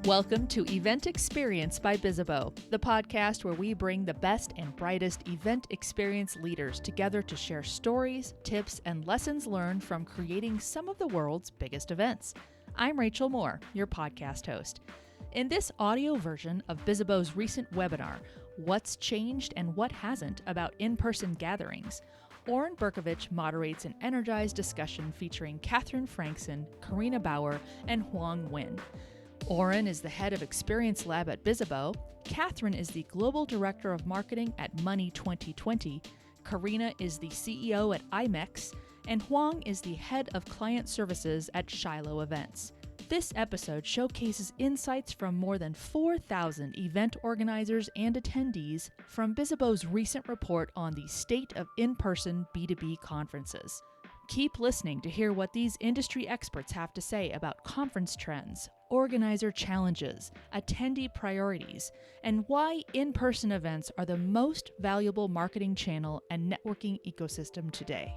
Welcome to Event Experience by Bizzabo, the podcast where we bring the best and brightest event experience leaders together to share stories, tips, and lessons learned from creating some of the world's biggest events. I'm Rachel Moore, your podcast host. In this audio version of Bizzabo's recent webinar, What's Changed and What Hasn't About In-Person Gatherings, Oren Berkovich moderates an energized discussion featuring Kathryn Frankson, Carina Bauer, and Huong Nguyen. Oren is the head of Experience Lab at Bizzabo, Kathryn is the Global Director of Marketing at Money 2020, Carina is the CEO at IMEX, and Huong is the Head of Client Services at Shiloh Events. This episode showcases insights from more than 4,000 event organizers and attendees from Bizzabo's recent report on the state of in-person B2B conferences. Keep listening to hear what these industry experts have to say about conference trends, organizer challenges, attendee priorities, and why in-person events are the most valuable marketing channel and networking ecosystem today.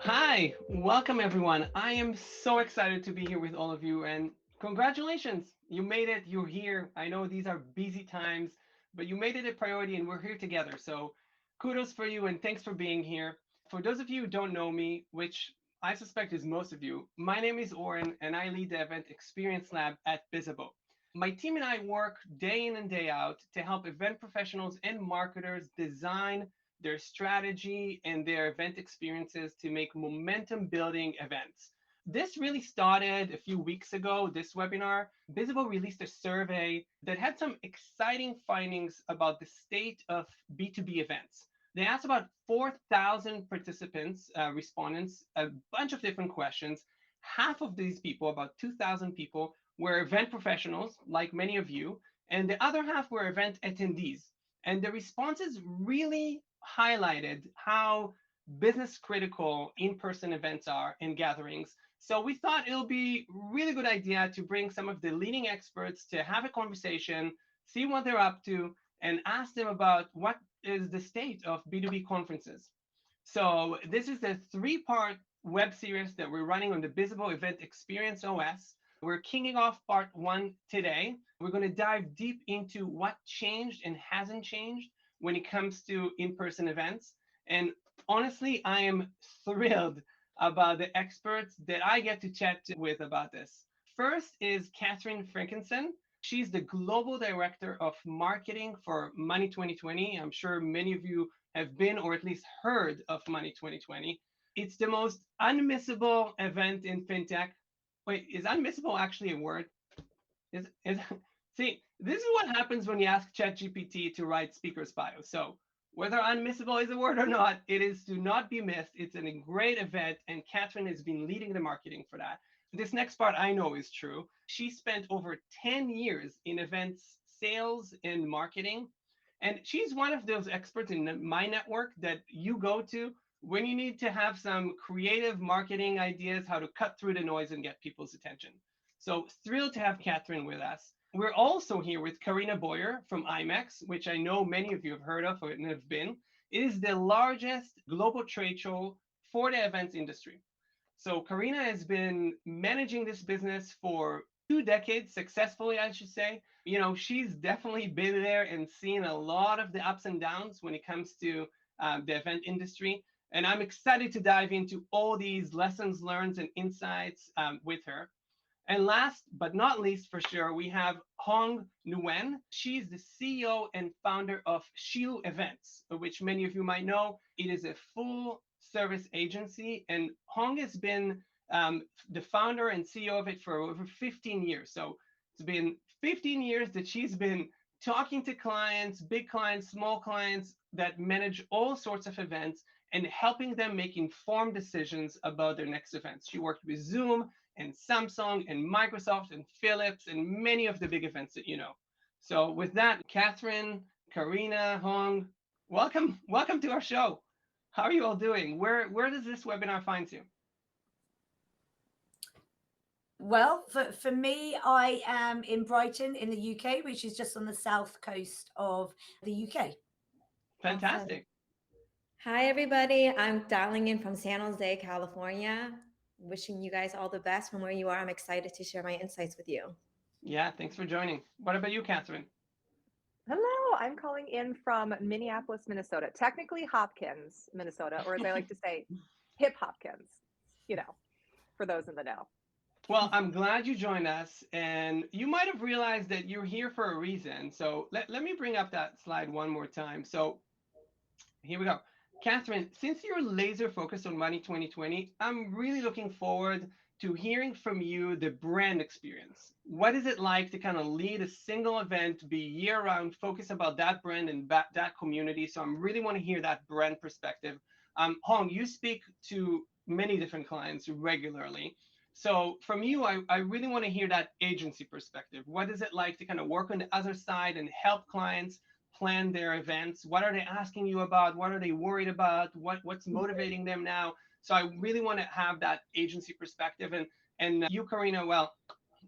Hi, welcome everyone. I am so excited to be here with all of you and congratulations. You made it, you're here. I know these are busy times, but you made it a priority and we're here together. So kudos for you and thanks for being here. For those of you who don't know me, which I suspect is most of you, my name is Oren and I lead the Event Experience Lab at Bizzabo. My team and I work day in and day out to help event professionals and marketers design their strategy and their event experiences to make momentum building events. This really started a few weeks ago, this webinar. Bizzabo released a survey that had some exciting findings about the state of B2B events. They asked about 4,000 participants, respondents, a bunch of different questions. Half of these people, about 2,000 people, were event professionals, like many of you, and the other half were event attendees. And the responses really highlighted how business critical in-person events are and gatherings. So we thought it'll be a really good idea to bring some of the leading experts to have a conversation, see what they're up to, and ask them about what is the state of B2B conferences. So this is the three-part web series that we're running on the Bizzabo Event Experience OS. We're kicking off part one today. We're going to dive deep into what changed and hasn't changed when it comes to in-person events. And honestly, I am thrilled about the experts that I get to chat with about this. First is Kathryn Frankson. She's the Global Director of Marketing for Money 2020. I'm sure many of you have been or at least heard of Money 2020. It's the most unmissable event in fintech. Wait, is unmissable actually a word? See, this is what happens when you ask ChatGPT to write speaker's bio. So whether unmissable is a word or not, it is to not be missed. It's a great event, and Kathryn has been leading the marketing for that. This next part I know is true. She spent over 10 years in events, sales, and marketing. And she's one of those experts in my network that you go to when you need to have some creative marketing ideas, how to cut through the noise and get people's attention. So thrilled to have Kathryn with us. We're also here with Carina Bauer from IMEX, which I know many of you have heard of or have been. It is the largest global trade show for the events industry. So Carina has been managing this business for 2 decades successfully, I should say. You know, she's definitely been there and seen a lot of the ups and downs when it comes to the event industry. And I'm excited to dive into all these lessons learned and insights with her. And last but not least, for sure, we have Huong Nguyen. She's the CEO and founder of Shiloh Events, which many of you might know. It is a full service agency, and Huong has been the founder and CEO of it for over 15 years. So it's been 15 years that she's been talking to clients, big clients, small clients that manage all sorts of events and helping them make informed decisions about their next events. She worked with Zoom and Samsung and Microsoft and Philips and many of the big events that you know. So with that, Kathryn, Carina, Huong, welcome to our show. How are you all doing? Where does this webinar find you? Well, for me, I am in Brighton in the UK, which is just on the south coast of the UK. Fantastic. Hi, everybody. I'm dialing in from San Jose, California. wishing you guys all the best from where you are. I'm excited to share my insights with you. Yeah, thanks for joining. What about you, Kathryn? Hello, I'm calling in from Minneapolis, Minnesota. Technically Hopkins, Minnesota, or as I like to say, Hip Hopkins, you know, for those in the know. Well, I'm glad you joined us, and you might have realized that you're here for a reason. So let me bring up that slide one more time. So here we go. Kathryn, since you're laser focused on Money 2020, I'm really looking forward to hearing from you the brand experience. What is it like to kind of lead a single event, be year round, focus about that brand and that community? So I really want to hear that brand perspective. Huong, you speak to many different clients regularly. So from you, I really want to hear that agency perspective. What is it like to kind of work on the other side and help clients plan their events? What are they asking you about? What are they worried about? What's motivating them now? So I really want to have that agency perspective. And you, Carina, well,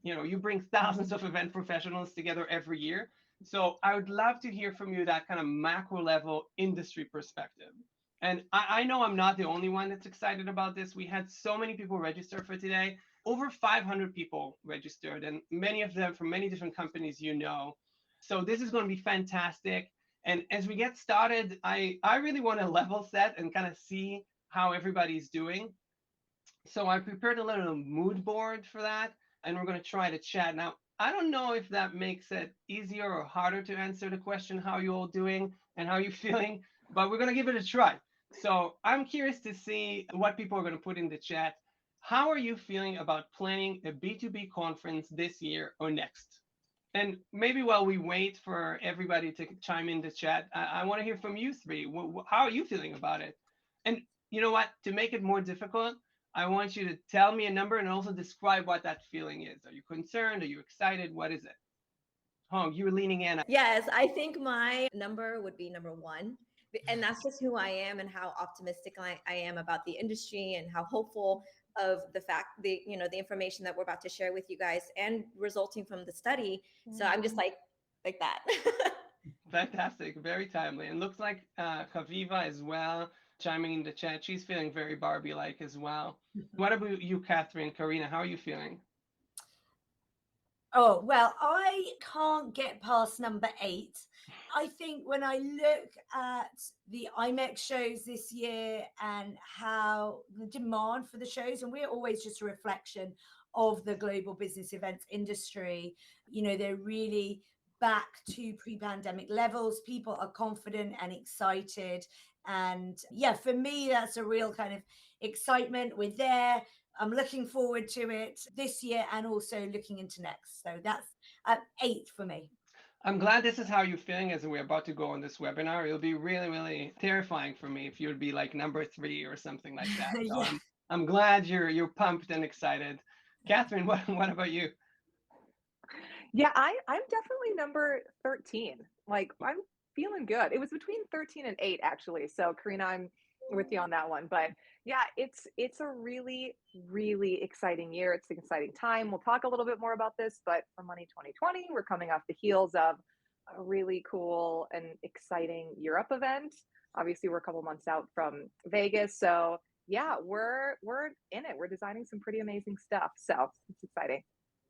you bring thousands of event professionals together every year. So I would love to hear from you that kind of macro level industry perspective. And I know I'm not the only one that's excited about this. We had so many people register for today. Over 500 people registered, and many of them from many different companies, So this is going to be fantastic. And as we get started, I really want to level set and kind of see how everybody's doing. So I prepared a little mood board for that, and we're going to try to chat. Now, I don't know if that makes it easier or harder to answer the question, how you all doing and how you feeling, but we're going to give it a try. So I'm curious to see what people are going to put in the chat. How are you feeling about planning a B2B conference this year or next? And maybe while we wait for everybody to chime in the chat, I want to hear from you three. How are you feeling about it? And you know what? To make it more difficult, I want you to tell me a number and also describe what that feeling is. Are you concerned? Are you excited? What is it? Hong, you were leaning in. Yes, I think my number would be number one. And that's just who I am and how optimistic I am about the industry and how hopeful of the information that we're about to share with you guys and resulting from the study. So I'm just like that. Fantastic. Very timely. And looks like Kaviva as well, chiming in the chat. She's feeling very Barbie-like as well. What about you, Kathryn, Carina? How are you feeling? Oh, well, I can't get past number 8. I think when I look at the IMEX shows this year and how the demand for the shows, and we're always just a reflection of the global business events industry, they're really back to pre-pandemic levels. People are confident and excited. And yeah, for me, that's a real kind of excitement. We're there. I'm looking forward to it this year and also looking into next. So that's 8 for me. I'm glad this is how you're feeling as we're about to go on this webinar. It'll be really, really terrifying for me if you'd be like number 3 or something like that. So Yeah. I'm glad you're pumped and excited. Kathryn, what about you? Yeah, I'm definitely number 13. Like I'm feeling good. It was between 13 and 8 actually. So Karina, I'm with you on that one. But yeah, it's a really, really exciting year. It's an exciting time. We'll talk a little bit more about this, but for Money 2020, we're coming off the heels of a really cool and exciting Europe event. Obviously, we're a couple months out from Vegas. So yeah, we're in it. We're designing some pretty amazing stuff. So it's exciting.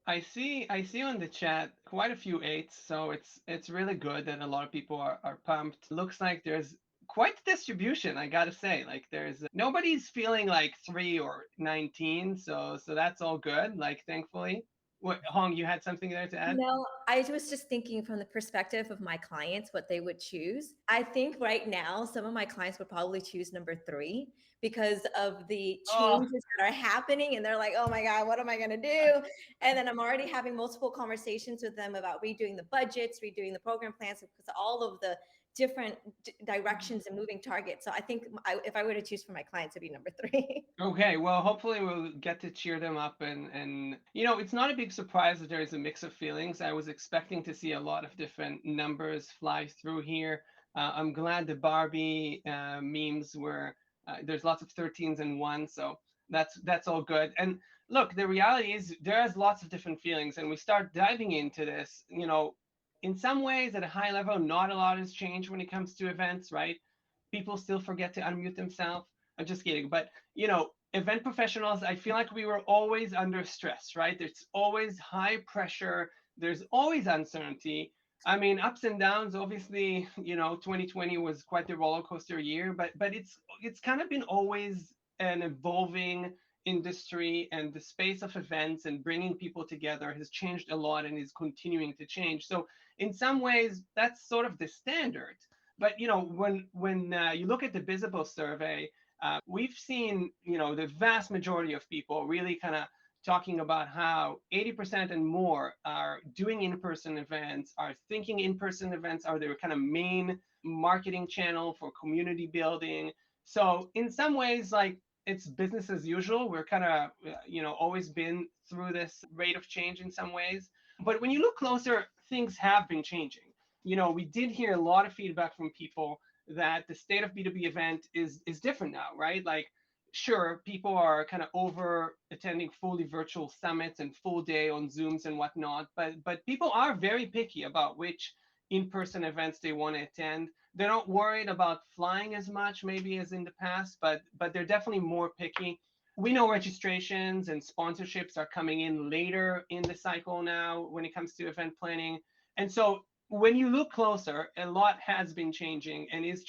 I see on the chat quite a few 8s, so it's really good that a lot of people are pumped. Looks like there's quite the distribution, I gotta say. Like there's nobody's feeling like 3 or 19, so that's all good, like thankfully. What, Hong, you had something there to add? No, I was just thinking from the perspective of my clients, what they would choose. I think right now, some of my clients would probably choose number 3 because of the changes that are happening. And they're like, oh my God, what am I going to do? And then I'm already having multiple conversations with them about redoing the budgets, redoing the program plans, because all of the different directions and moving targets. So I think if I were to choose for my clients, it'd be number 3. Okay, well, hopefully we'll get to cheer them up and it's not a big surprise that there is a mix of feelings. I was expecting to see a lot of different numbers fly through here. I'm glad the Barbie memes were there's lots of 13s and 1s, so that's all good. And look, the reality is there's lots of different feelings, and we start diving into this. In some ways, at a high level, not a lot has changed when it comes to events, right? People still forget to unmute themselves. I'm just kidding. But, event professionals, I feel like we were always under stress, right? There's always high pressure, there's always uncertainty. I mean, ups and downs. Obviously, 2020 was quite the roller coaster year, but it's kind of been always an evolving industry, and the space of events and bringing people together has changed a lot and is continuing to change. So in some ways, that's sort of the standard. But when you look at the Bizzabo survey, we've seen, the vast majority of people really kind of talking about how 80% and more are doing in-person events, are thinking in-person events are their kind of main marketing channel for community building. So in some ways, like, it's business as usual. We're kind of, always been through this rate of change in some ways. But when you look closer, things have been changing. We did hear a lot of feedback from people that the state of B2B event is different now, right? Like, sure, people are kind of over attending fully virtual summits and full day on Zooms and whatnot, but people are very picky about which in-person events they want to attend. They're not worried about flying as much maybe as in the past, but they're definitely more picky. We know registrations and sponsorships are coming in later in the cycle now when it comes to event planning. And so when you look closer, a lot has been changing and is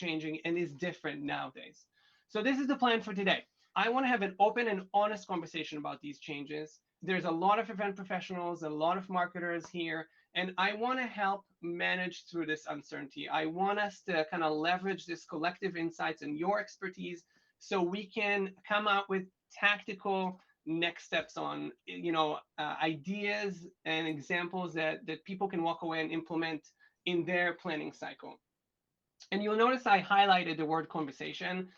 different nowadays. So this is the plan for today. I want to have an open and honest conversation about these changes. There's a lot of event professionals, a lot of marketers here, and I want to help manage through this uncertainty. I want us to kind of leverage this collective insights and your expertise so we can come out with tactical next steps on, ideas and examples that people can walk away and implement in their planning cycle. And you'll notice I highlighted the word conversation.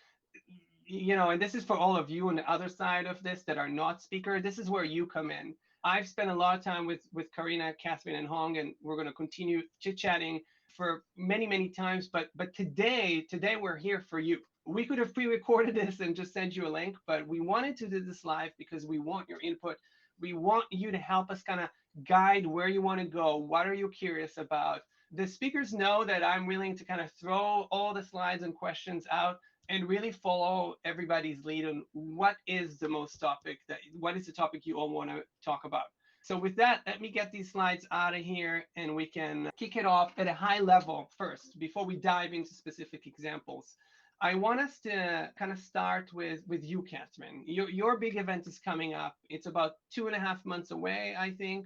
And this is for all of you on the other side of this that are not speaker. This is where you come in. I've spent a lot of time with Carina, Kathryn, and Huong, and we're going to continue chit-chatting for many, many times. But today we're here for you. We could have pre-recorded this and just sent you a link, but we wanted to do this live because we want your input. We want you to help us kind of guide where you want to go. What are you curious about? The speakers know that I'm willing to kind of throw all the slides and questions out and really follow everybody's lead on what is the topic you all want to talk about. So with that, let me get these slides out of here and we can kick it off at a high level first before we dive into specific examples. I want us to kind of start with you, Kathryn. Your big event is coming up. It's about 2.5 months away, I think.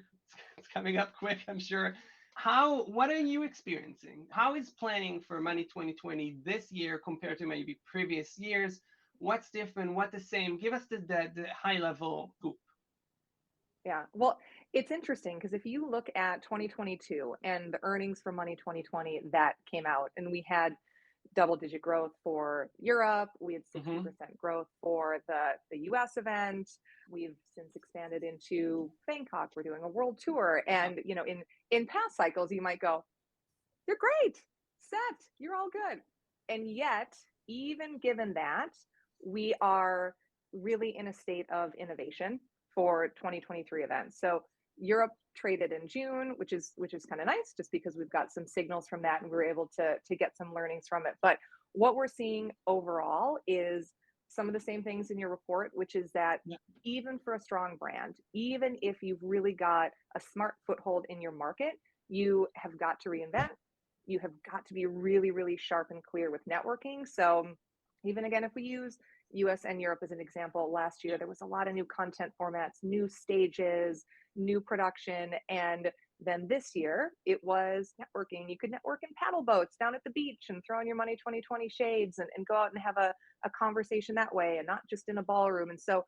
It's coming up quick, I'm sure. What are you experiencing? How is planning for Money 2020 this year compared to maybe previous years? What's different? What's the same? Give us the high level scoop. Yeah, well, it's interesting because if you look at 2022 and the earnings for Money 2020 that came out, and we had double-digit growth for Europe, we had 60% growth for the US event. We've since expanded into Bangkok. We're doing a world tour, and in past cycles, you might go, "You're great, set, you're all good," and yet, even given that, we are really in a state of innovation for 2023 events. So Europe traded in June, which is kind of nice, just because we've got some signals from that and we were able to get some learnings from it. But what we're seeing overall is some of the same things in your report, which is that even for a strong brand, even if you've really got a smart foothold in your market, you have got to reinvent. You have got to be really, really sharp and clear with networking. So even again, if we use US and Europe as an example, last year there was a lot of new content formats, new stages, new production. And then this year it was networking. You could network in paddle boats down at the beach and throw on your Money 2020 shades and go out and have a conversation that way, and not just in a ballroom. And so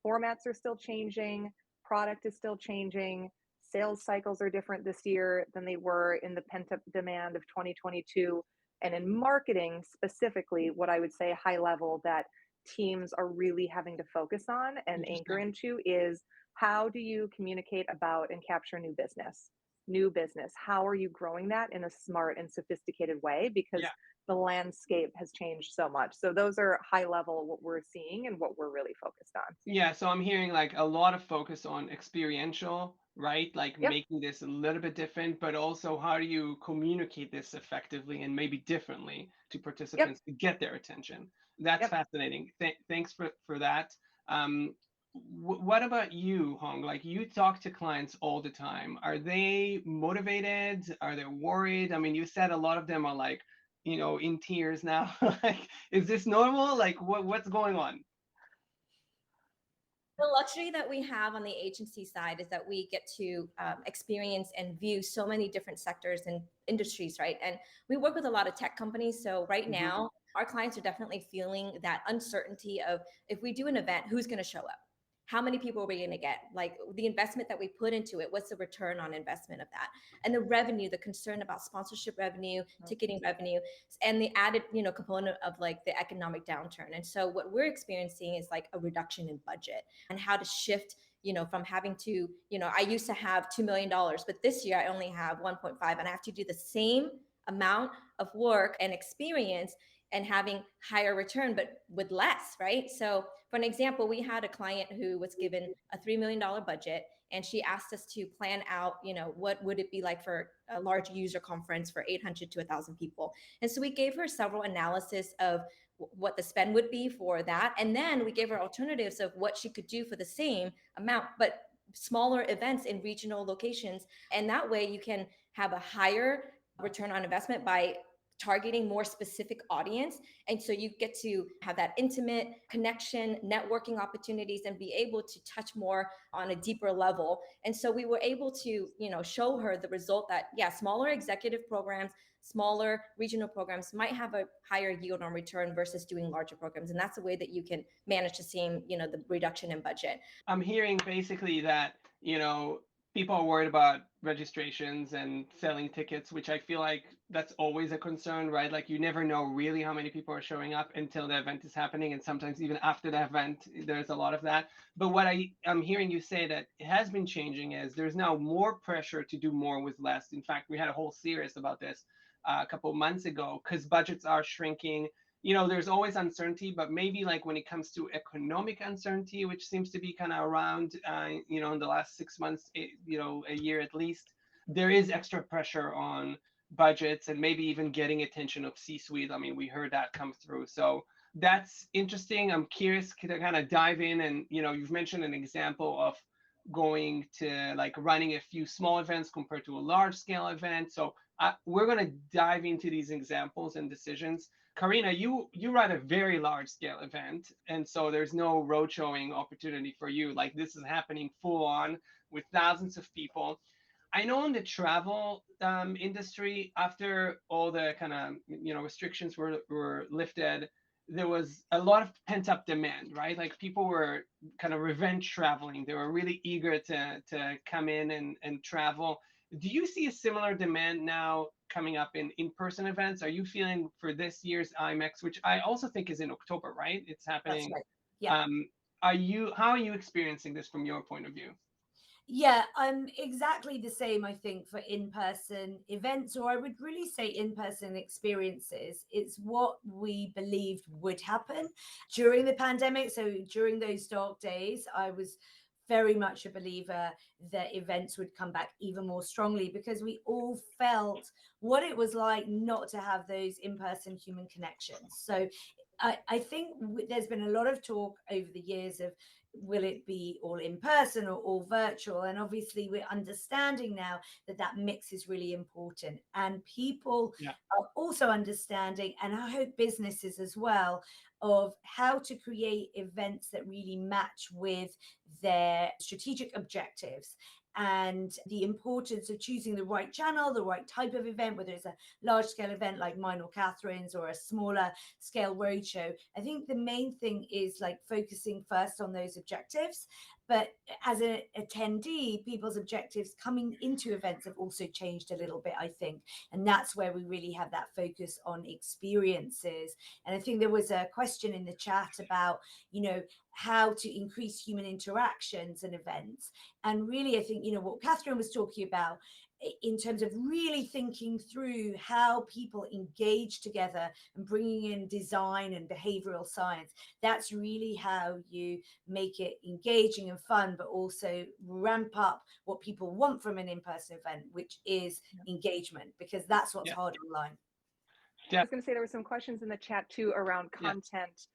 formats are still changing, product is still changing, sales cycles are different this year than they were in the pent-up demand of 2022. And in marketing specifically, what I would say high level that teams are really having to focus on and anchor into is, how do you communicate about and capture new business? How are you growing that in a smart and sophisticated way? Because the landscape has changed so much. So those are high level what we're seeing and what we're really focused on. Yeah, so I'm hearing like a lot of focus on experiential, right? Like making this a little bit different, but also how do you communicate this effectively and maybe differently to participants to get their attention? That's fascinating. Thanks for that. What about you, Hong? Like, you talk to clients all the time. Are they motivated? Are they worried? I mean, you said a lot of them are like, in tears now. Like, is this normal? Like, what's going on? The luxury that we have on the agency side is that we get to experience and view so many different sectors and industries, right? And we work with a lot of tech companies. So right now, our clients are definitely feeling that uncertainty of, if we do an event, who's going to show up? How many people are we going to get? Like, the investment that we put into it, what's the return on investment of that? And the revenue, the concern about sponsorship revenue, ticketing revenue, and the added, component of like the economic downturn. And so what we're experiencing is like a reduction in budget, and how to shift, from having to, I used to have $2 million, but this year I only have 1.5, and I have to do the same amount of work and experience and having higher return, but with less, right? So for an example, we had a client who was given a $3 million budget, and she asked us to plan out, what would it be like for a large user conference for 800 to 1,000 people. And so we gave her several analysis of what the spend would be for that. And then we gave her alternatives of what she could do for the same amount, but smaller events in regional locations. And that way you can have a higher return on investment by targeting more specific audience. And so you get to have that intimate connection, networking opportunities, and be able to touch more on a deeper level. And so we were able to, show her the result that, yeah, smaller executive programs, smaller regional programs might have a higher yield on return versus doing larger programs. And that's a way that you can manage the same, the reduction in budget. I'm hearing basically that, people are worried about registrations and selling tickets, which I feel like that's always a concern, right? Like, you never know really how many people are showing up until the event is happening. And sometimes even after the event, there's a lot of that. But what I'm hearing you say that it has been changing is there's now more pressure to do more with less. In fact, we had a whole series about this a couple of months ago, because budgets are shrinking. There's always uncertainty, but maybe like when it comes to economic uncertainty, which seems to be kind of around, in the last 6 months, a year at least, there is extra pressure on budgets and maybe even getting attention of C-suite. I mean, we heard that come through. So that's interesting. I'm curious to kind of dive in, and, you've mentioned an example of going to like running a few small events compared to a large scale event. So we're going to dive into these examples and decisions. Carina, you run a very large scale event, and so there's no road showing opportunity for you. Like, this is happening full on with thousands of people. I know in the travel industry, after all the kind of restrictions were lifted, there was a lot of pent up demand, right? Like, people were kind of revenge traveling. They were really eager to come in and travel. Do you see a similar demand now coming up in in-person events? Are you feeling for this year's IMEX, which I also think is in October, right? It's happening. That's right. Yeah. How are you experiencing this from your point of view? Yeah, I'm exactly the same, I think, for in-person events, or I would really say in-person experiences. It's what we believed would happen during the pandemic. So during those dark days, I was very much a believer that events would come back even more strongly, because we all felt what it was like not to have those in-person human connections. So I think there's been a lot of talk over the years of, will it be all in person or all virtual? And obviously we're understanding now that that mix is really important, and people are also understanding, and I hope businesses as well, of how to create events that really match with their strategic objectives, and the importance of choosing the right channel, the right type of event, whether it's a large scale event like mine or Kathryn's, or a smaller scale roadshow. I think the main thing is like focusing first on those objectives. But as an attendee, people's objectives coming into events have also changed a little bit, I think. And that's where we really have that focus on experiences. And I think there was a question in the chat about, how to increase human interactions and events. And really, I think, what Kathryn was talking about in terms of really thinking through how people engage together and bringing in design and behavioral science. That's really how you make it engaging and fun, but also ramp up what people want from an in-person event, which is engagement, because that's what's hard online. I was going to say there were some questions in the chat too around content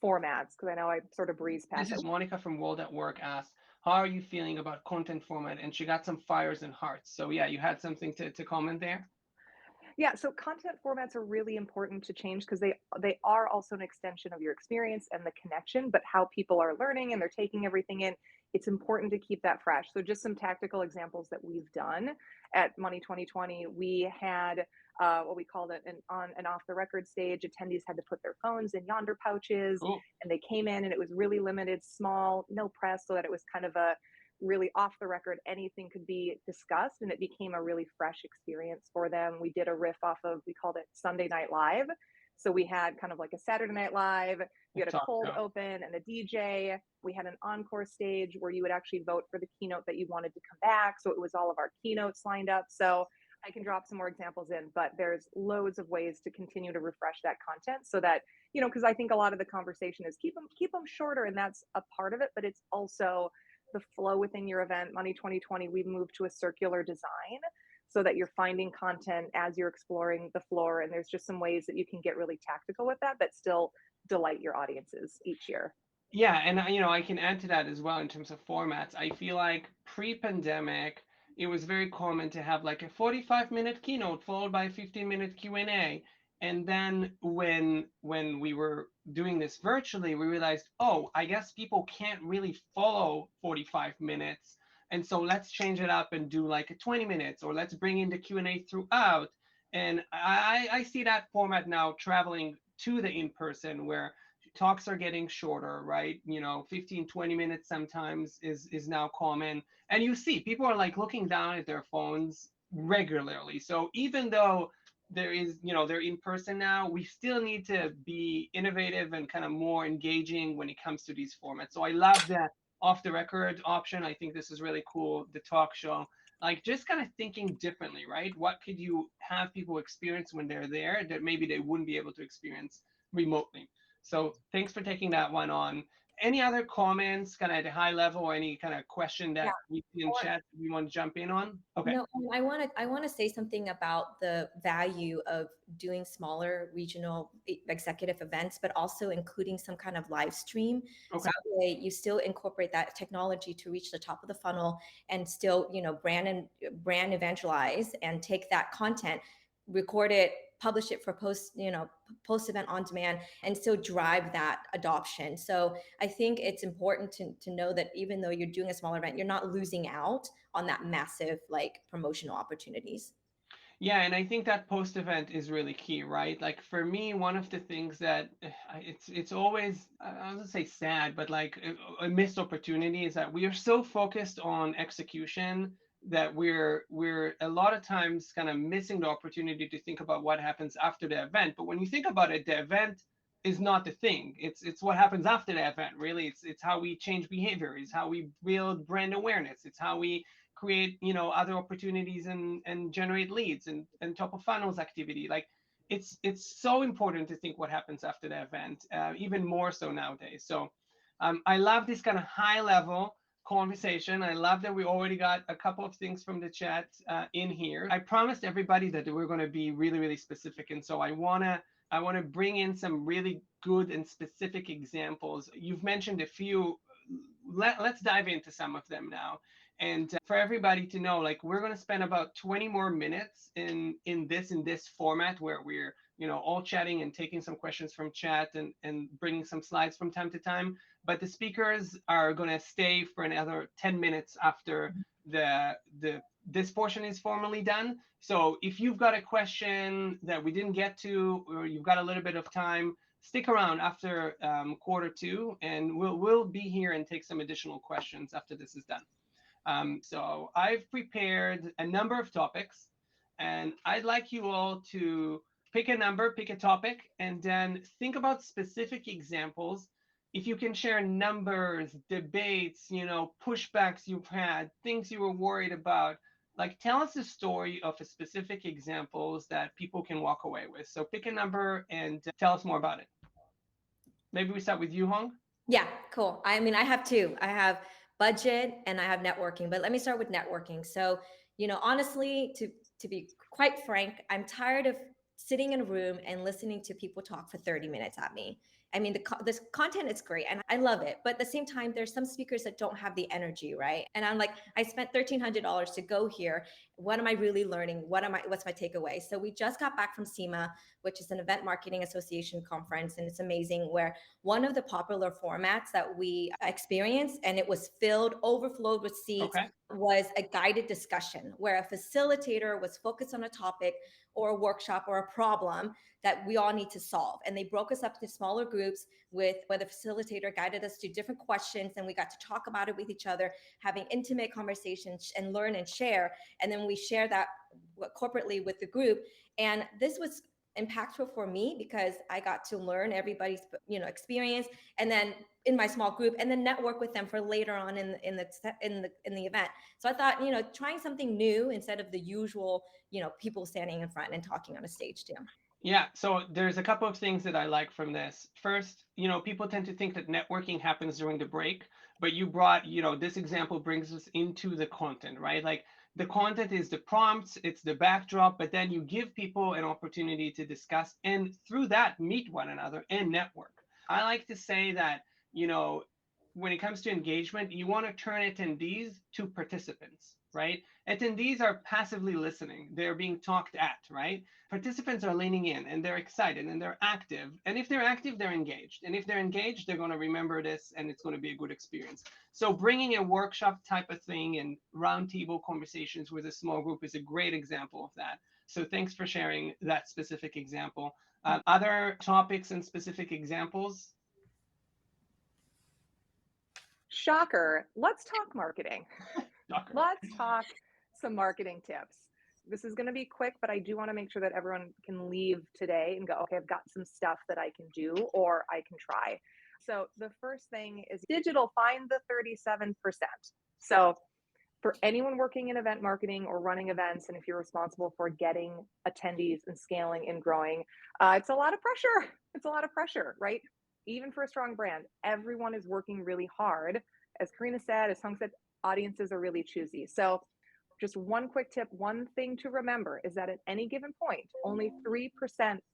formats, because I know I sort of breezed past This it. is Monica from World at Work asked, how are you feeling about content format? And she got some fires and hearts. So yeah, you had something to comment there? Yeah, so content formats are really important to change because they are also an extension of your experience and the connection, but how people are learning and they're taking everything in, it's important to keep that fresh. So just some tactical examples that we've done at Money 2020, we had what we called it an on and off the record stage. Attendees had to put their phones in yonder pouches, Cool. and they came in and it was really limited, small, no press, so that it was kind of a really off the record, anything could be discussed, and it became a really fresh experience for them. We did a riff off of, we called it Sunday Night Live. So we had kind of like a Saturday Night Live, we had a cold open and a DJ. We had an encore stage where you would actually vote for the keynote that you wanted to come back. So it was all of our keynotes lined up. So I can drop some more examples in, but there's loads of ways to continue to refresh that content so that, you know, because I think a lot of the conversation is keep them shorter, and that's a part of it, but it's also the flow within your event. Money 2020, we've moved to a circular design so that you're finding content as you're exploring the floor. And there's just some ways that you can get really tactical with that, but still delight your audiences each year. Yeah, and you know, I can add to that as well in terms of formats. I feel like pre-pandemic, it was very common to have like a 45-minute keynote followed by a 15-minute Q&A. And then when we were doing this virtually, we realized, oh, I guess people can't really follow 45 minutes. And so let's change it up and do like a 20 minutes, or let's bring in the Q&A throughout. And I see that format now traveling to the in-person, where talks are getting shorter, right? You know, 15, 20 minutes sometimes is now common. And you see people are like looking down at their phones regularly. So even though there is, you know, they're in person now, we still need to be innovative and kind of more engaging when it comes to these formats. So I love that off the record option. I think this is really cool. The talk show, like just kind of thinking differently, right? What could you have people experience when they're there that maybe they wouldn't be able to experience remotely? So thanks for taking that one on. Any other comments kind of at a high level, or any kind of question that we see in chat we want to jump in on? Okay. No, I want to say something about the value of doing smaller regional executive events, but also including some kind of live stream. Okay. So that way you still incorporate that technology to reach the top of the funnel and still, you know, brand evangelize and take that content, record it, publish it for post event on demand, and still drive that adoption. So I think it's important to know that even though you're doing a smaller event, you're not losing out on that massive like promotional opportunities. Yeah, and I think that post event is really key, right? Like for me, one of the things that it's always, I don't say sad, but like a missed opportunity is that we are so focused on execution that we're a lot of times kind of missing the opportunity to think about what happens after the event. But when you think about it, the event is not the thing. It's what happens after the event, really. It's how we change behavior, it's how we build brand awareness, it's how we create, you know, other opportunities and generate leads and top of funnels activity. Like it's so important to think what happens after the event, even more so nowadays. So I love this kind of high level conversation. I love that we already got a couple of things from the chat in here. I promised everybody that we're going to be really, really specific. And so I want to bring in some really good and specific examples. You've mentioned a few. Let's dive into some of them now. And for everybody to know, like we're going to spend about 20 more minutes in this format where we're, you know, all chatting and taking some questions from chat and bringing some slides from time to time. But the speakers are going to stay for another 10 minutes after this portion is formally done. So if you've got a question that we didn't get to, or you've got a little bit of time, stick around after quarter two, and we'll be here and take some additional questions after this is done. So I've prepared a number of topics, and I'd like you all to pick a number, pick a topic, and then think about specific examples. If you can share numbers, debates, you know, pushbacks you've had, things you were worried about, like tell us a story of a specific examples that people can walk away with. So pick a number and tell us more about it. Maybe we start with you, Huong. Yeah, cool. I mean, I have two. I have budget and I have networking, but let me start with networking. So, you know, honestly, to be quite frank, I'm tired of sitting in a room and listening to people talk for 30 minutes at me. I mean, this content is great and I love it. But at the same time, there's some speakers that don't have the energy, right? And I'm like, I spent $1,300 to go here. What am I really learning? What's my takeaway? So we just got back from SEMA, which is an Event Marketing Association conference. And it's amazing, where one of the popular formats that we experienced, and it was overflowed with seats, Okay. was a guided discussion where a facilitator was focused on a topic or a workshop or a problem that we all need to solve. And they broke us up into smaller groups where the facilitator guided us to different questions, and we got to talk about it with each other, having intimate conversations and learn and share. And then we share that corporately with the group. And this was impactful for me because I got to learn everybody's experience, and then in my small group, and then network with them for later on in the event. So I thought, trying something new instead of the usual, people standing in front and talking on a stage too. Yeah, so there's a couple of things that I like from this. First, people tend to think that networking happens during the break, but you brought, this example brings us into the content, right? Like the content is the prompts, it's the backdrop, but then you give people an opportunity to discuss and through that meet one another and network. I like to say that, when it comes to engagement, you want to turn attendees to participants, right? Attendees are passively listening. They're being talked at, right? Participants are leaning in and they're excited and they're active. And if they're active, they're engaged. And if they're engaged, they're going to remember this and it's going to be a good experience. So bringing a workshop type of thing and roundtable conversations with a small group is a great example of that. So thanks for sharing that specific example. Other topics and specific examples? Shocker. Let's talk marketing. Shocker. Let's talk some marketing tips. This is going to be quick, but I do want to make sure that everyone can leave today and go, okay, I've got some stuff that I can do or I can try. So the first thing is digital, find the 37%. So for anyone working in event marketing or running events, and if you're responsible for getting attendees and scaling and growing, it's a lot of pressure. It's a lot of pressure, right? Even for a strong brand, everyone is working really hard. As Carina said, as Huong said, audiences are really choosy. So just one quick tip, one thing to remember is that at any given point, only 3%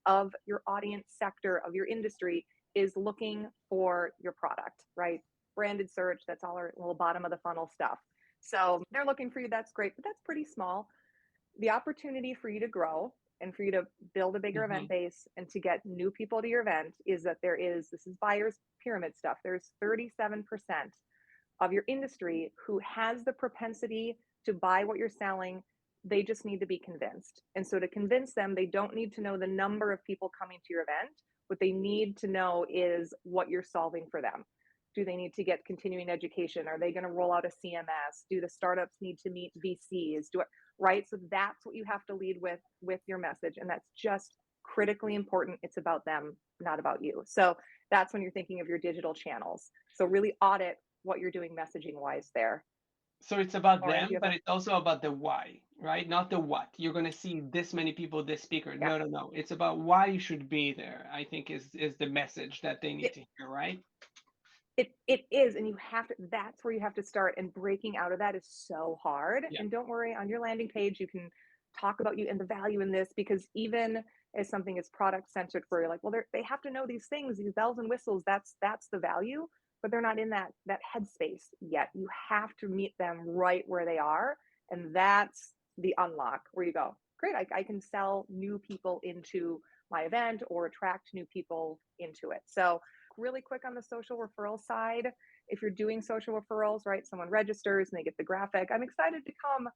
of your audience sector of your industry is looking for your product, right? Branded search, that's all our little bottom of the funnel stuff. So they're looking for you, that's great, but that's pretty small. The opportunity for you to grow and for you to build a bigger event base and to get new people to your event is that this is buyer's pyramid stuff. There's 37% of your industry who has the propensity to buy what you're selling. They just need to be convinced. And so to convince them, they don't need to know the number of people coming to your event. What they need to know is what you're solving for them. Do they need to get continuing education? Are they going to roll out a CMS? Do the startups need to meet VCs? Right? So that's what you have to lead with your message. And that's just critically important. It's about them, not about you. So that's when you're thinking of your digital channels. So really audit what you're doing messaging wise there. So it's about them, but it's also about the why, right? Not the what. You're going to see this many people, this speaker. Yeah. No. It's about why you should be there, I think is the message that they need to hear, right? It is, and you have to, that's where you have to start, and breaking out of that is so hard. Yeah. And don't worry, on your landing page, you can talk about you and the value in this, because even as something is product centered where you're like, well, they have to know these things, these bells and whistles, that's the value, but they're not in that headspace yet. You have to meet them right where they are. And that's the unlock where you go, great, I can sell new people into my event or attract new people into it. So really quick on the social referral side, if you're doing social referrals, right, someone registers and they get the graphic, I'm excited to come.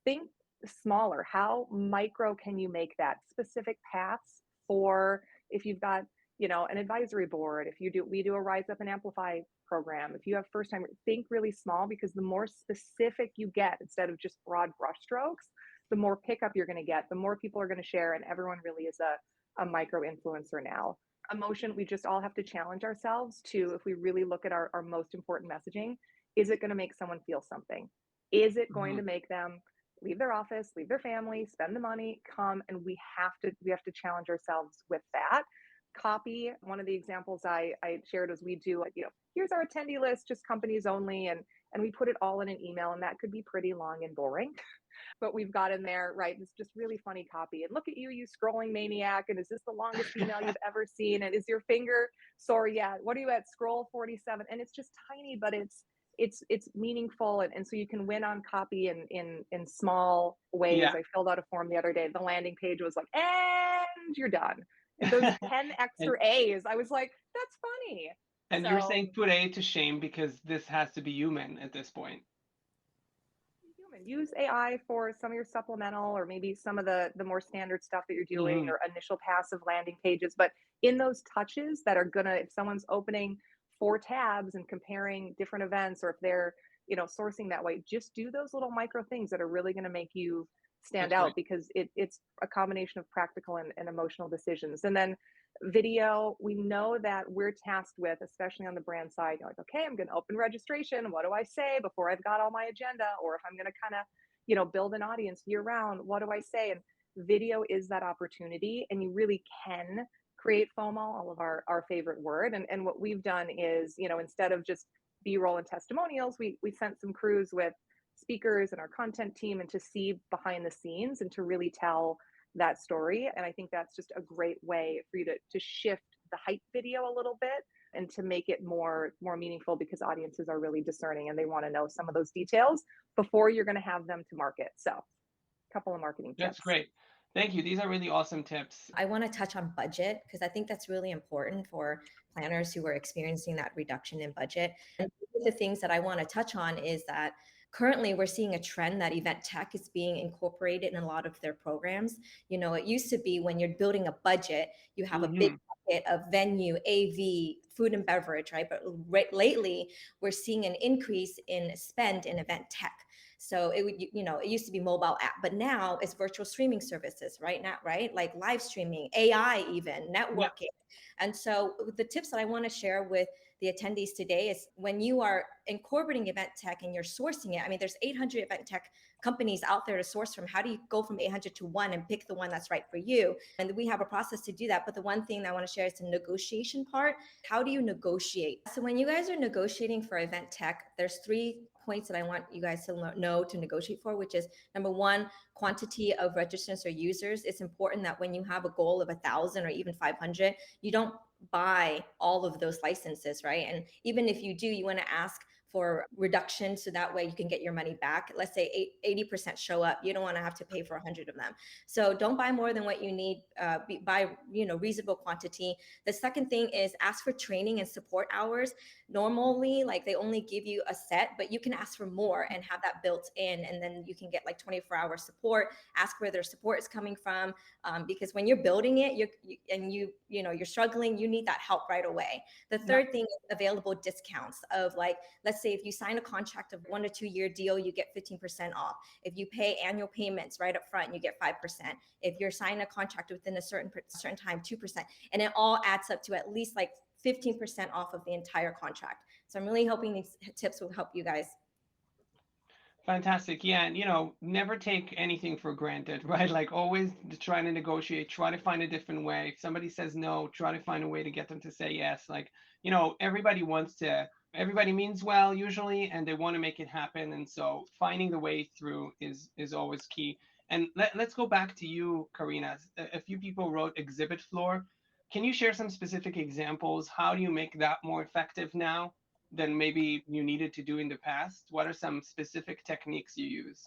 Think smaller. How micro can you make that? Specific paths for if you've got, an advisory board, we do a Rise Up and Amplify program. If you have first time, think really small, because the more specific you get, instead of just broad brushstrokes, the more pickup you're going to get, the more people are going to share, and everyone really is a micro influencer now. Emotion, we just all have to challenge ourselves to, if we really look at our most important messaging, is it going to make someone feel something? Is it going to make them leave their office, leave their family, spend the money, come? And we have to challenge ourselves with that. Copy, one of the examples I shared was we do, here's our attendee list, just companies only, and and we put it all in an email, and that could be pretty long and boring. But we've got in there, right, it's just really funny copy. And look at you, you scrolling maniac. And is this the longest email you've ever seen? And is your finger sore yet? What are you at? Scroll 47. And it's just tiny, but it's meaningful. And so you can win on copy in small ways. Yeah. I filled out a form the other day. The landing page was like, and you're done. And those 10 extra A's, I was like, that's funny. And you're saying put A to shame because this has to be human at this point. Use AI for some of your supplemental or maybe some of the more standard stuff that you're doing or initial passive landing pages. But in those touches that are gonna, if someone's opening 4 tabs and comparing different events, or if they're, sourcing that way, just do those little micro things that are really gonna make you stand out, because it's a combination of practical and emotional decisions. And then video, we know that we're tasked with, especially on the brand side, you're like, okay, I'm going to open registration. What do I say before I've got all my agenda? Or if I'm going to kind of, build an audience year round, what do I say? And video is that opportunity, and you really can create FOMO, all of our favorite word. And what we've done is, instead of just B-roll and testimonials, we sent some crews with speakers and our content team, and to see behind the scenes and to really tell that story. And I think that's just a great way for you to shift the hype video a little bit and to make it more meaningful, because audiences are really discerning and they want to know some of those details before you're going to have them to market. So a couple of marketing tips. That's great. Thank you. These are really awesome tips. I want to touch on budget, because I think that's really important for planners who are experiencing that reduction in budget. And one of the things that I want to touch on is that currently we're seeing a trend that event tech is being incorporated in a lot of their programs. It used to be when you're building a budget, you have a big bucket of venue, AV, food and beverage, right? But lately we're seeing an increase in spend in event tech. So it used to be mobile app, but now it's virtual streaming services, right? Now, right? Like live streaming, AI, even networking. Yeah. And so the tips that I want to share with the attendees today is, when you are incorporating event tech and you're sourcing it, I mean, there's 800 event tech companies out there to source from. How do you go from 800 to one and pick the one that's right for you? And we have a process to do that. But the one thing that I want to share is the negotiation part. How do you negotiate? So when you guys are negotiating for event tech, there's 3 points that I want you guys to know to negotiate for, which is number 1, quantity of registrants or users. It's important that when you have a goal of 1,000 or even 500, you don't buy all of those licenses, right? And even if you do, you want to ask for reduction, so that way you can get your money back. Let's say 80% show up. You don't want to have to pay for 100 of them. So don't buy more than what you need. Buy reasonable quantity. The second thing is ask for training and support hours. Normally, like, they only give you a set, but you can ask for more and have that built in, and then you can get like 24-hour support. Ask where their support is coming from, because when you're building it, you're struggling, you need that help right away. The third thing is available discounts of, like, let's say if you sign a contract of 1 to 2 year deal, you get 15% off. If you pay annual payments right up front, you get 5%. If you're signing a contract within a certain time, 2%, and it all adds up to at least like 15% off of the entire contract. So I'm really hoping these tips will help you guys. Fantastic. Yeah. And, never take anything for granted, right? Like, always try to negotiate, try to find a different way. If somebody says no, try to find a way to get them to say yes. Like, everybody means well usually, and they want to make it happen. And so finding the way through is always key. And let's go back to you, Carina. A few people wrote exhibit floor. Can you share some specific examples? How do you make that more effective now than maybe you needed to do in the past? What are some specific techniques you use?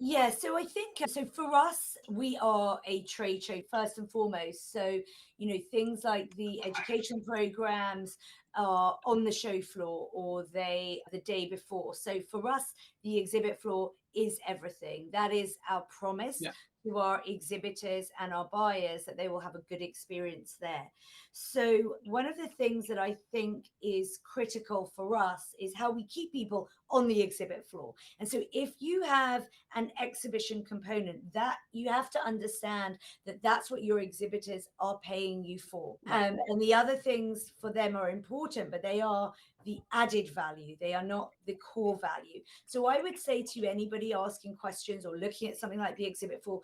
Yeah, so I think, so for us, we are a trade show first and foremost. So, things like the education programs are on the show floor, or the day before. So for us, the exhibit floor is everything. That is our promise. Yeah. To our exhibitors and our buyers, that they will have a good experience there. So one of the things that I think is critical for us is how we keep people on the exhibit floor. And so if you have an exhibition component, that you have to understand that that's what your exhibitors are paying you for. And the other things for them are important, but they are the added value. They are not the core value. So I would say to anybody asking questions or looking at something like the exhibit floor,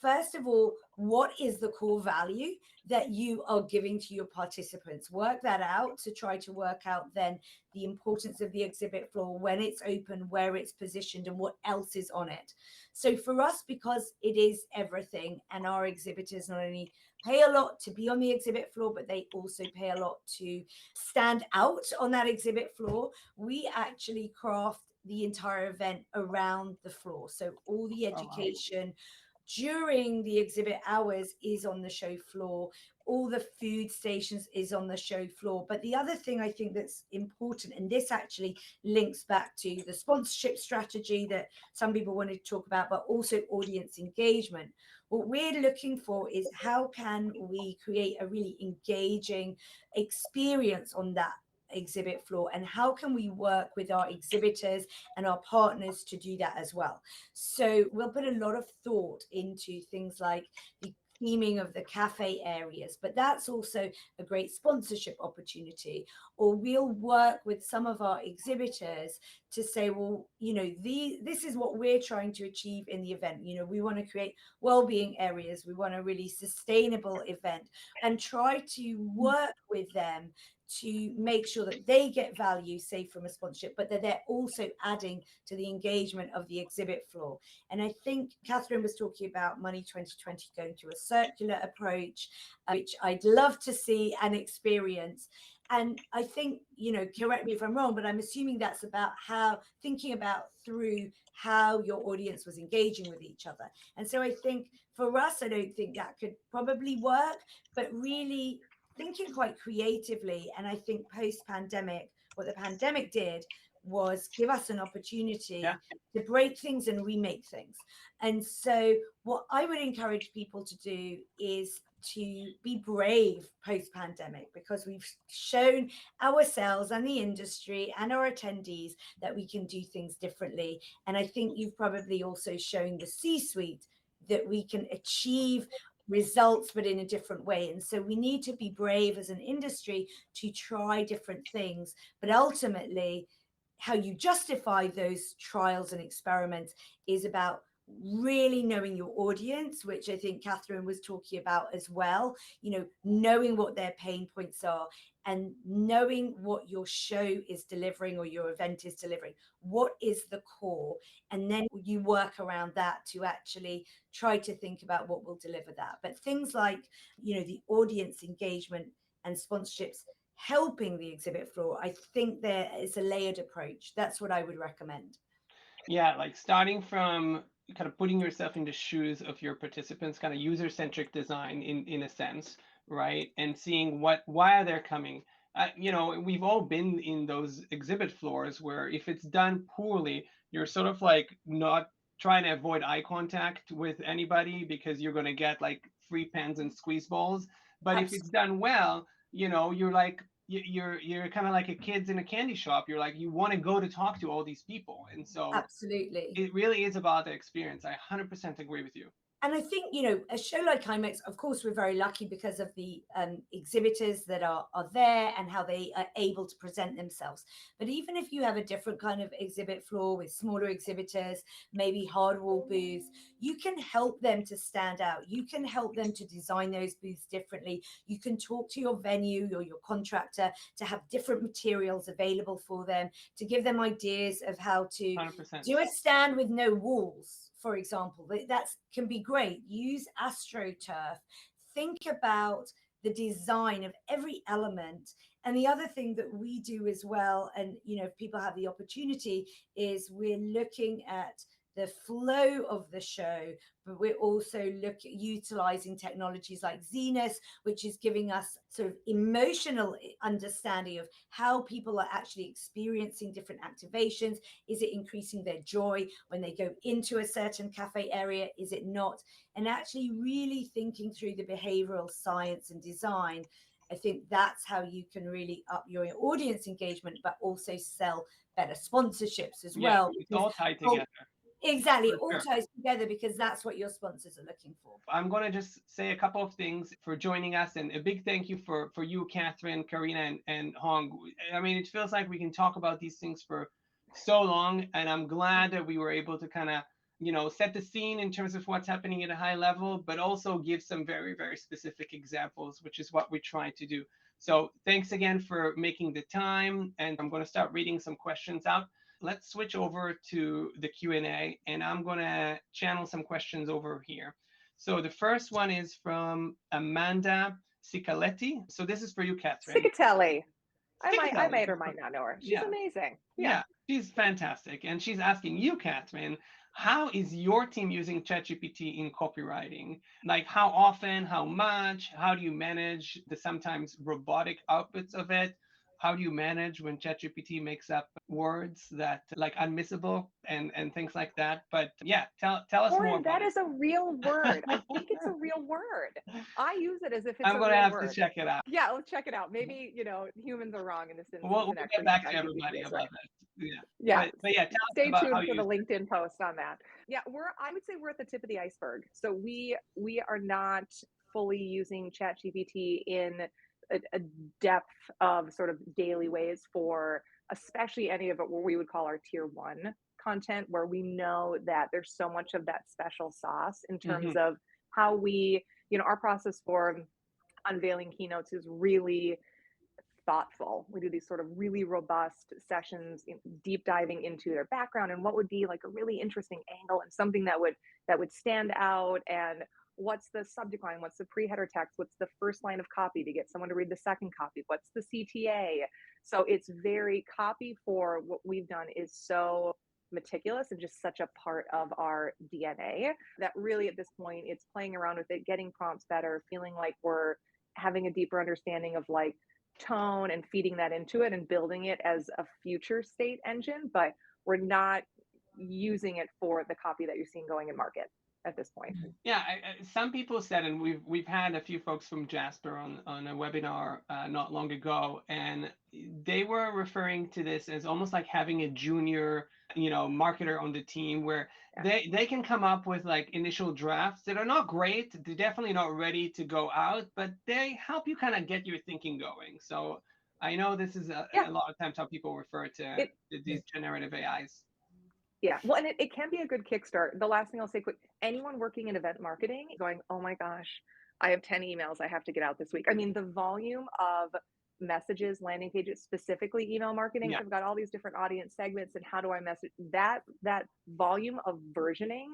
first of all, what is the core value that you are giving to your participants? Work that out to try to work out then the importance of the exhibit floor, when it's open, where it's positioned, and what else is on it. So for us, because it is everything, and our exhibitors not only pay a lot to be on the exhibit floor, but they also pay a lot to stand out on that exhibit floor, we actually craft the entire event around the floor. So all the education during the exhibit hours is on the show floor. All the food stations is on the show floor. But the other thing I think that's important, and this actually links back to the sponsorship strategy that some people wanted to talk about, but also audience engagement. What we're looking for is how can we create a really engaging experience on that exhibit floor, and how can we work with our exhibitors and our partners to do that as well. So we'll put a lot of thought into things like the theming of the cafe areas, but that's also a great sponsorship opportunity. Or we'll work with some of our exhibitors to say, well, this is what we're trying to achieve in the event. We want to create well-being areas, we want a really sustainable event, and try to work with them to make sure that they get value, say from a sponsorship, but that they're also adding to the engagement of the exhibit floor. And I think Kathryn was talking about Money 2020 going to a circular approach, which I'd love to see and experience. And I think, correct me if I'm wrong, but I'm assuming that's about thinking about through how your audience was engaging with each other. And so I think for us, I don't think that could probably work, but really thinking quite creatively. And I think post-pandemic, what the pandemic did was give us an opportunity to break things and remake things. And so what I would encourage people to do is to be brave post-pandemic, because we've shown ourselves and the industry and our attendees that we can do things differently. And I think you've probably also shown the C-suite that we can achieve results, but in a different way. And so we need to be brave as an industry to try different things. But ultimately, how you justify those trials and experiments is about really knowing your audience, which I think Kathryn was talking about as well, knowing what their pain points are and knowing what your show is delivering or your event is delivering. What is the core? And then you work around that to actually try to think about what will deliver that. But things like, the audience engagement and sponsorships helping the exhibit floor, I think there is a layered approach. That's what I would recommend. Yeah, like starting from kind of putting yourself in the shoes of your participants, kind of user-centric design in a sense, right? And seeing why are they coming? We've all been in those exhibit floors where if it's done poorly, you're sort of like not trying to avoid eye contact with anybody because you're going to get like free pens and squeeze balls. But if it's done well, you're like, you're kind of like a kids in a candy shop. You're like, you want to go to talk to all these people. And so absolutely, it really is about the experience. I 100% agree with you. And I think, a show like IMEX, of course, we're very lucky because of the exhibitors that are there and how they are able to present themselves. But even if you have a different kind of exhibit floor with smaller exhibitors, maybe hardwall booths, you can help them to stand out. You can help them to design those booths differently. You can talk to your venue or your contractor to have different materials available for them, to give them ideas of how to 100%. do a stand with no walls, for example. That can be great. Use AstroTurf. Think about the design of every element. And the other thing that we do as well, and if people have the opportunity, is we're looking at the flow of the show, but we're also utilizing technologies like Zenus, which is giving us sort of emotional understanding of how people are actually experiencing different activations. Is it increasing their joy when they go into a certain cafe area? Is it not? And actually really thinking through the behavioral science and design. I think that's how you can really up your audience engagement, but also sell better sponsorships as well. It's all tied together. Exactly, it all ties together because that's what your sponsors are looking for. I'm going to just say a couple of things for joining us, and a big thank you for you, Kathryn, Carina, and Huong. I mean, it feels like we can talk about these things for so long, and I'm glad that we were able to kind of set the scene in terms of what's happening at a high level, but also give some very, very specific examples, which is what we try to do. So thanks again for making the time. And I'm going to start reading some questions out. Let's switch over to the Q&A, and I'm going to channel some questions over here. So the first one is from Amanda Cicaletti. So this is for you, Kathryn. Cicatelli. I might or might not know her. She's amazing. Yeah, she's fantastic. And she's asking you, Kathryn, how is your team using ChatGPT in copywriting? Like how often, how much, how do you manage the sometimes robotic outputs of it? How do you manage when ChatGPT makes up words that like unmissable and things like that? But yeah, tell us more about that is a real word. I think it's a real word. I use it as if it's I'm a going to real have word. to check it out. Yeah, let's check it out. Maybe, humans are wrong in this instance. We'll get back to everybody about that. Yeah. But yeah, stay tuned for the LinkedIn post on that. Yeah, I would say we're at the tip of the iceberg. So we are not fully using ChatGPT in a depth of sort of daily ways for especially any of it what we would call our tier 1 content, where we know that there's so much of that special sauce in terms of how we, our process for unveiling keynotes is really thoughtful. We do these sort of really robust sessions, deep diving into their background and what would be like a really interesting angle and something that would stand out, and what's the subject line, what's the pre-header text, what's the first line of copy to get someone to read the second copy, what's the CTA. So it's very copy for what we've done is so meticulous and just such a part of our DNA that really at this point it's playing around with it, getting prompts better, feeling like we're having a deeper understanding of like tone and feeding that into it and building it as a future state engine, but we're not using it for the copy that you're seeing going in market at this point. Yeah, some people said, and we've had a few folks from Jasper on a webinar not long ago, and they were referring to this as almost like having a junior, marketer on the team, where they can come up with like initial drafts that are not great, they're definitely not ready to go out, but they help you kind of get your thinking going. So I know this is a lot of times how people refer to these generative AIs. Yeah, well, and it can be a good kickstart. The last thing I'll say quick, anyone working in event marketing going, oh my gosh, I have 10 emails I have to get out this week. I mean, the volume of messages, landing pages, specifically email marketing, I've got all these different audience segments and how do I message that volume of versioning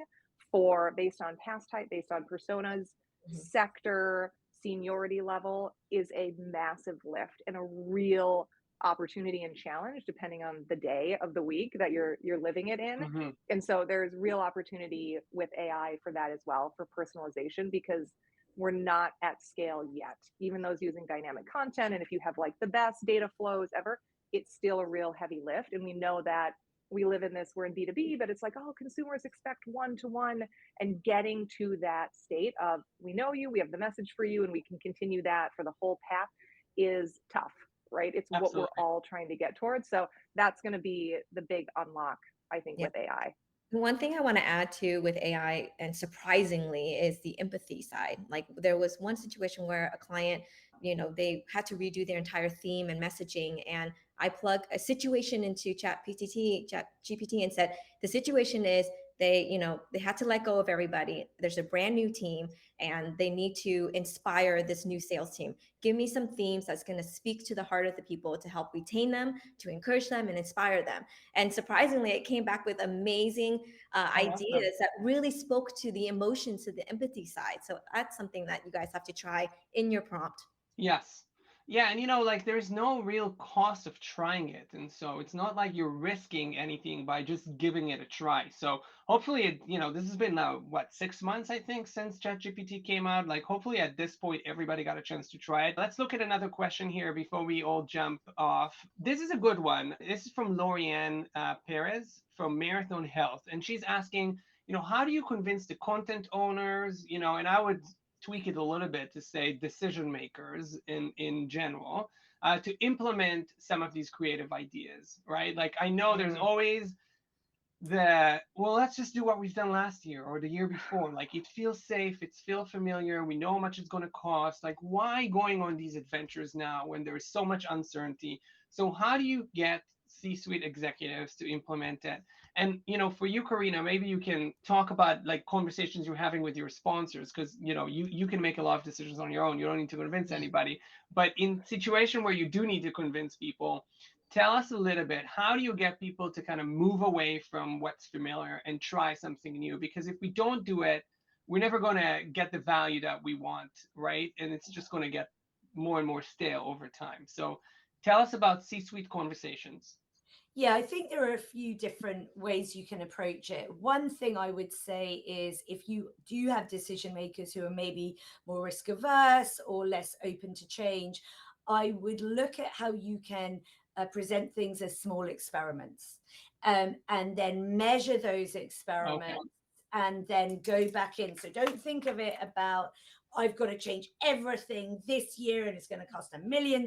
for based on past type, based on personas, sector, seniority level is a massive lift and a real opportunity and challenge depending on the day of the week that you're living it in. And so there's real opportunity with AI for that as well, for personalization, because we're not at scale yet. Even those using dynamic content, and if you have like the best data flows ever, it's still a real heavy lift. And we know that we live in this, we're in B2B, but it's like, oh, consumers expect one-to-one, and getting to that state of we know you, we have the message for you, and we can continue that for the whole path is tough. Right? It's Absolutely. What we're all trying to get towards. So that's going to be the big unlock, I think, with AI. One thing I want to add to with AI, and surprisingly, is the empathy side. Like there was one situation where a client, they had to redo their entire theme and messaging, and I plugged a situation into ChatGPT and said, the situation is they had to let go of everybody. There's a brand new team and they need to inspire this new sales team. Give me some themes that's going to speak to the heart of the people to help retain them, to encourage them and inspire them. And surprisingly, it came back with amazing ideas that really spoke to the emotions, to the empathy side. So that's something that you guys have to try in your prompt. Yes. Yeah, and like there's no real cost of trying it. And so it's not like you're risking anything by just giving it a try. So hopefully, this has been now, 6 months, I think, since ChatGPT came out. Like hopefully at this point, everybody got a chance to try it. Let's look at another question here before we all jump off. This is a good one. This is from Lorianne Perez from Marathon Health. And she's asking, how do you convince the content owners, and I would tweak it a little bit to say decision makers in general, to implement some of these creative ideas, right? Like I know there's always let's just do what we've done last year or the year before. Like it feels safe, it feels familiar, we know how much it's going to cost. Like why going on these adventures now when there is so much uncertainty? So how do you get C-suite executives to implement it. And, for you, Carina, maybe you can talk about like conversations you're having with your sponsors, because, you can make a lot of decisions on your own. You don't need to convince anybody. But in situation where you do need to convince people, tell us a little bit, how do you get people to kind of move away from what's familiar and try something new? Because if we don't do it, we're never going to get the value that we want, right? And it's just going to get more and more stale over time. So tell us about C-suite conversations. Yeah, I think there are a few different ways you can approach it. One thing I would say is if you do have decision makers who are maybe more risk averse or less open to change, I would look at how you can present things as small experiments, and then measure those experiments. Okay. And then go back in. So don't think of it about, I've got to change everything this year and it's going to cost $1 million.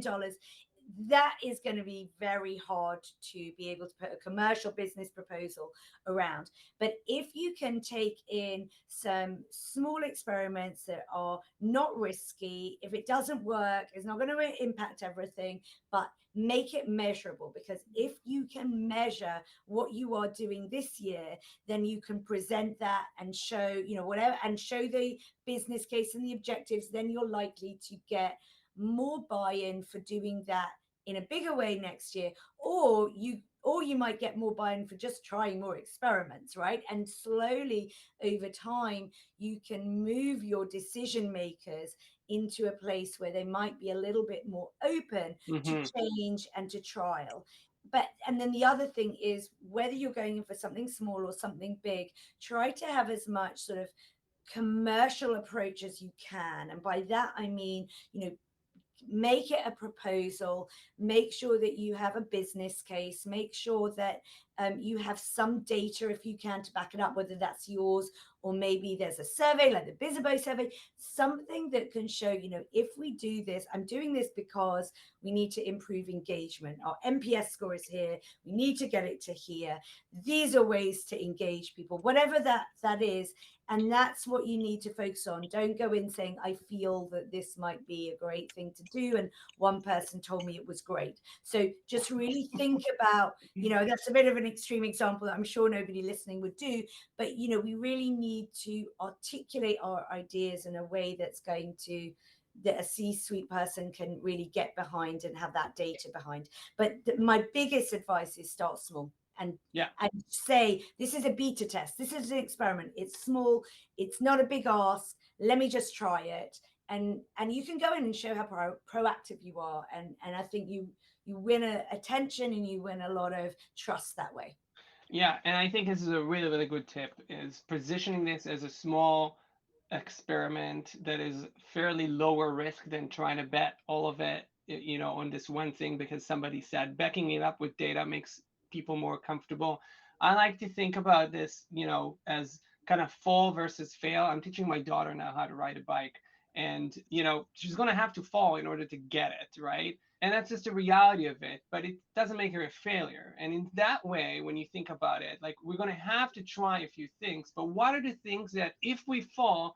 That is going to be very hard to be able to put a commercial business proposal around. But if you can take in some small experiments that are not risky, if it doesn't work, it's not going to impact everything, but make it measurable. Because if you can measure what you are doing this year, then you can present that and show, whatever, and show the business case and the objectives. Then you're likely to get more buy-in for doing that in a bigger way next year, or you might get more buy-in for just trying more experiments, right? And slowly over time you can move your decision makers into a place where they might be a little bit more open to change and to trial. And then the other thing is, whether you're going in for something small or something big, try to have as much sort of commercial approach as you can. And by that I mean, make it a proposal, make sure that you have a business case, make sure that you have some data if you can to back it up, whether that's yours or maybe there's a survey like the Bizzabo survey, something that can show, if we do this, I'm doing this because we need to improve engagement. Our NPS score is here. We need to get it to here. These are ways to engage people, whatever that is. And that's what you need to focus on. Don't go in saying, I feel that this might be a great thing to do, and one person told me it was great. So just really think about, that's a bit of an extreme example that I'm sure nobody listening would do, but, we really need to articulate our ideas in a way that a C-suite person can really get behind and have that data behind. But my biggest advice is start small. And say, this is a beta test. This is an experiment. It's small. It's not a big ask. Let me just try it. And you can go in and show how proactive you are. And I think you win attention and you win a lot of trust that way. Yeah, and I think this is a really, really good tip, is positioning this as a small experiment that is fairly lower risk than trying to bet all of it, on this one thing because somebody said. Backing it up with data makes people more comfortable. I like to think about this, as kind of fall versus fail. I'm teaching my daughter now how to ride a bike, and she's going to have to fall in order to get it, right? And that's just the reality of it, but it doesn't make her a failure. And in that way, when you think about it, like, we're going to have to try a few things, but what are the things that if we fall,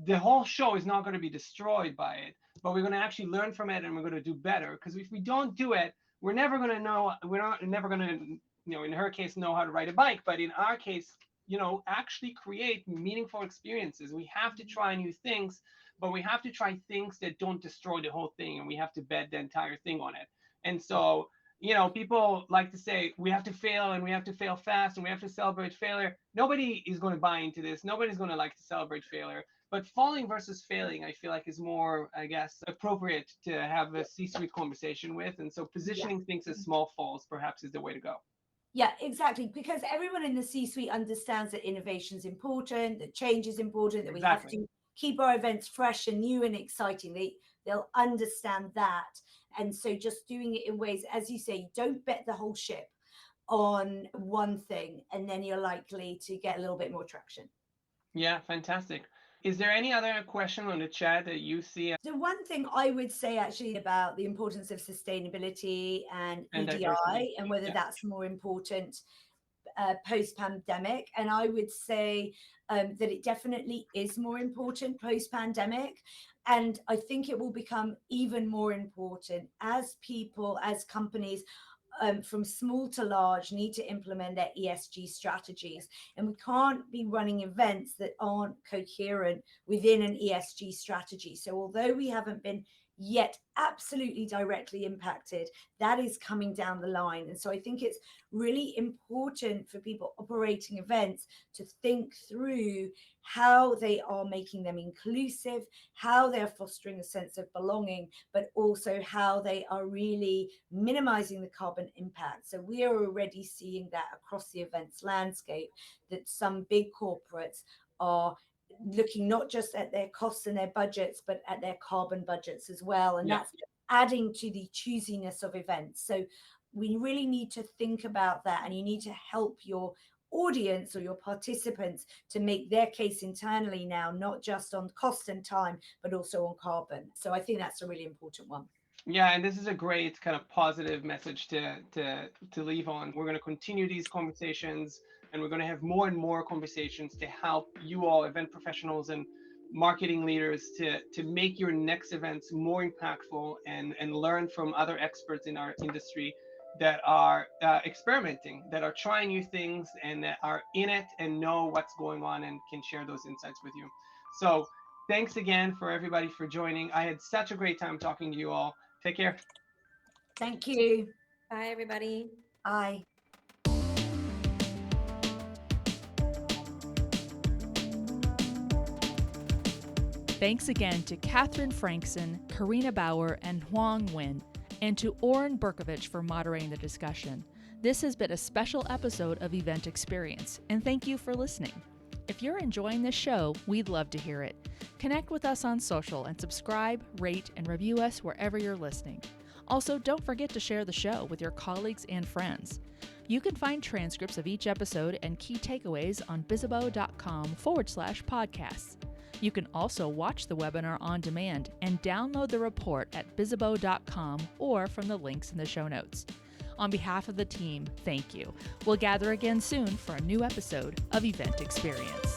the whole show is not going to be destroyed by it, but we're going to actually learn from it and we're going to do better? Because if we don't do it, we're never going to know, never going to, in her case, know how to ride a bike, but in our case, actually create meaningful experiences. We have to try new things, but we have to try things that don't destroy the whole thing, and we have to bet the entire thing on it. And so, people like to say we have to fail, and we have to fail fast, and we have to celebrate failure. Nobody is going to buy into this. Nobody's going to like to celebrate failure. But falling versus failing, I feel like, is more, I guess, appropriate to have a C-suite conversation with. And so positioning things as small falls perhaps is the way to go. Yeah, exactly. Because everyone in the C-suite understands that innovation is important, that change is important, that we have to keep our events fresh and new and exciting. They'll understand that. And so just doing it in ways, as you say, don't bet the whole ship on one thing, and then you're likely to get a little bit more traction. Yeah, fantastic. Is there any other question on the chat that you see? The one thing I would say actually about the importance of sustainability and EDI, and whether that's more important post-pandemic, and I would say that it definitely is more important post-pandemic, and I think it will become even more important as people, as companies from small to large, need to implement their ESG strategies. And we can't be running events that aren't coherent within an ESG strategy. So although we haven't been yet absolutely directly impacted, that is coming down the line. And so I think it's really important for people operating events to think through how they are making them inclusive, how they're fostering a sense of belonging, but also how they are really minimizing the carbon impact. So we are already seeing that across the events landscape, that some big corporates are looking not just at their costs and their budgets, but at their carbon budgets as well. And that's adding to the choosiness of events. So we really need to think about that, and you need to help your audience or your participants to make their case internally now, not just on cost and time, but also on carbon. So I think that's a really important one. Yeah, and this is a great kind of positive message to leave on. We're going to continue these conversations, and we're going to have more and more conversations to help you all, event professionals and marketing leaders, to make your next events more impactful and learn from other experts in our industry that are experimenting, that are trying new things, and that are in it and know what's going on and can share those insights with you. So thanks again for everybody for joining. I had such a great time talking to you all. Take care. Thank you. Bye, everybody. Bye. Thanks again to Kathryn Frankson, Carina Bauer, and Huong Nguyen, and to Oren Berkovich for moderating the discussion. This has been a special episode of Event Experience, and thank you for listening. If you're enjoying this show, we'd love to hear it. Connect with us on social and subscribe, rate, and review us wherever you're listening. Also, don't forget to share the show with your colleagues and friends. You can find transcripts of each episode and key takeaways on bizzabo.com/podcasts. You can also watch the webinar on demand and download the report at bizzabo.com or from the links in the show notes. On behalf of the team, thank you. We'll gather again soon for a new episode of Event Experience.